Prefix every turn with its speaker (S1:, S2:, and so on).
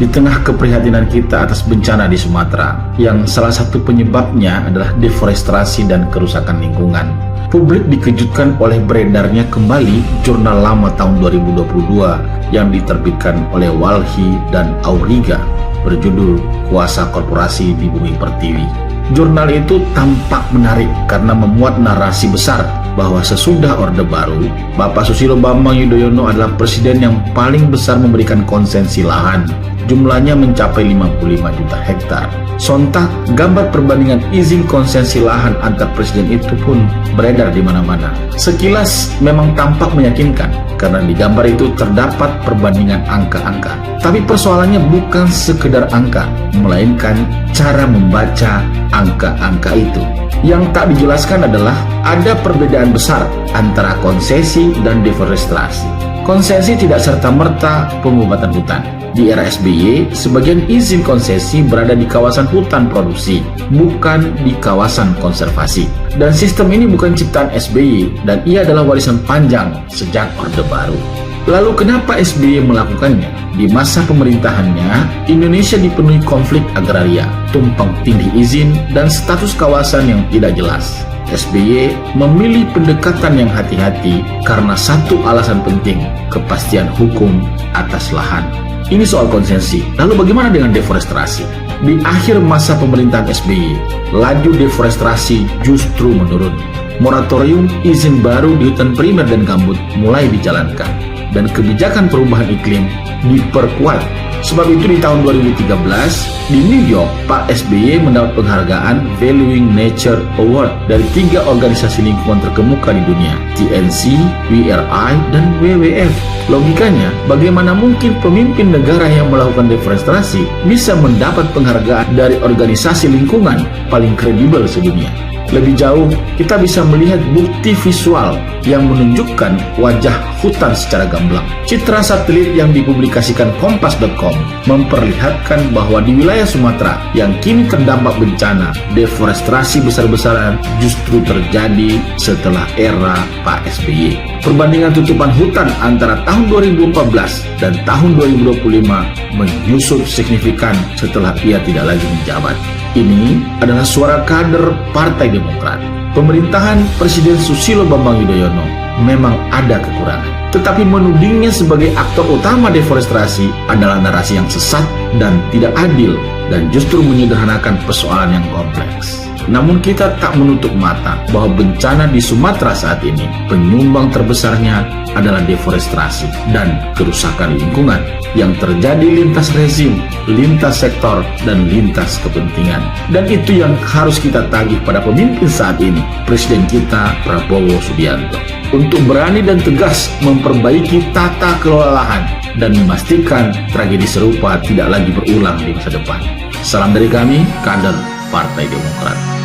S1: di tengah keprihatinan kita atas bencana di Sumatera, yang salah satu penyebabnya adalah deforestasi dan kerusakan lingkungan, publik dikejutkan oleh beredarnya kembali jurnal lama tahun 2022 yang diterbitkan oleh Walhi dan Auriga berjudul Kuasa Korporasi di Bumi Pertiwi. Jurnal itu tampak menarik karena memuat narasi besar bahwa sesudah Orde Baru, Bapak Susilo Bambang Yudhoyono adalah presiden yang paling besar memberikan konsesi lahan. Jumlahnya mencapai 55 juta hektar. Sontak, gambar perbandingan izin konsesi lahan antar presiden itu pun beredar di mana-mana. Sekilas memang tampak meyakinkan karena di gambar itu terdapat perbandingan angka-angka. Tapi persoalannya bukan sekedar angka, melainkan cara membaca angka-angka itu. Yang tak dijelaskan adalah ada perbedaan besar antara konsesi dan deforestasi. Konsesi tidak serta-merta pengobatan hutan. Di era SBY, sebagian izin konsesi berada di kawasan hutan produksi, bukan di kawasan konservasi. Dan sistem ini bukan ciptaan SBY, dan ia adalah warisan panjang sejak Orde Baru. Lalu kenapa SBY melakukannya? Di masa pemerintahannya, Indonesia dipenuhi konflik agraria, tumpang tindih izin, dan status kawasan yang tidak jelas. SBY memilih pendekatan yang hati-hati karena satu alasan penting, kepastian hukum atas lahan. Ini soal konsesi. Lalu bagaimana dengan deforestasi? Di akhir masa pemerintahan SBY, laju deforestasi justru menurun. Moratorium izin baru di hutan primer dan gambut mulai dijalankan, dan kebijakan perubahan iklim diperkuat. Sebab itu di tahun 2013 di New York, Pak SBY mendapat penghargaan Valuing Nature Award dari 3 organisasi lingkungan terkemuka di dunia, TNC, WRI, dan WWF. Logikanya, bagaimana mungkin pemimpin negara yang melakukan deforestasi bisa mendapat penghargaan dari organisasi lingkungan paling kredibel sedunia? Lebih jauh, kita bisa melihat bukti visual yang menunjukkan wajah hutan secara gamblang. Citra satelit yang dipublikasikan Kompas.com memperlihatkan bahwa di wilayah Sumatera yang kini terdampak bencana, deforestasi besar-besaran justru terjadi setelah era Pak SBY. Perbandingan tutupan hutan antara tahun 2014 dan tahun 2025 menyusut signifikan setelah ia tidak lagi menjabat. Ini adalah suara kader Partai Demokrat. Pemerintahan Presiden Susilo Bambang Yudhoyono memang ada kekurangan, tetapi menudingnya sebagai aktor utama deforestasi adalah narasi yang sesat dan tidak adil, dan justru menyederhanakan persoalan yang kompleks. Namun kita tak menutup mata bahwa bencana di Sumatera saat ini penyumbang terbesarnya adalah deforestasi dan kerusakan lingkungan yang terjadi lintas rezim, lintas sektor, dan lintas kepentingan. Dan itu yang harus kita tagih pada pemimpin saat ini, Presiden kita Prabowo Subianto, untuk berani dan tegas memperbaiki tata kelola lahan dan memastikan tragedi serupa tidak lagi berulang di masa depan. Salam dari kami, kader Partai Demokrat.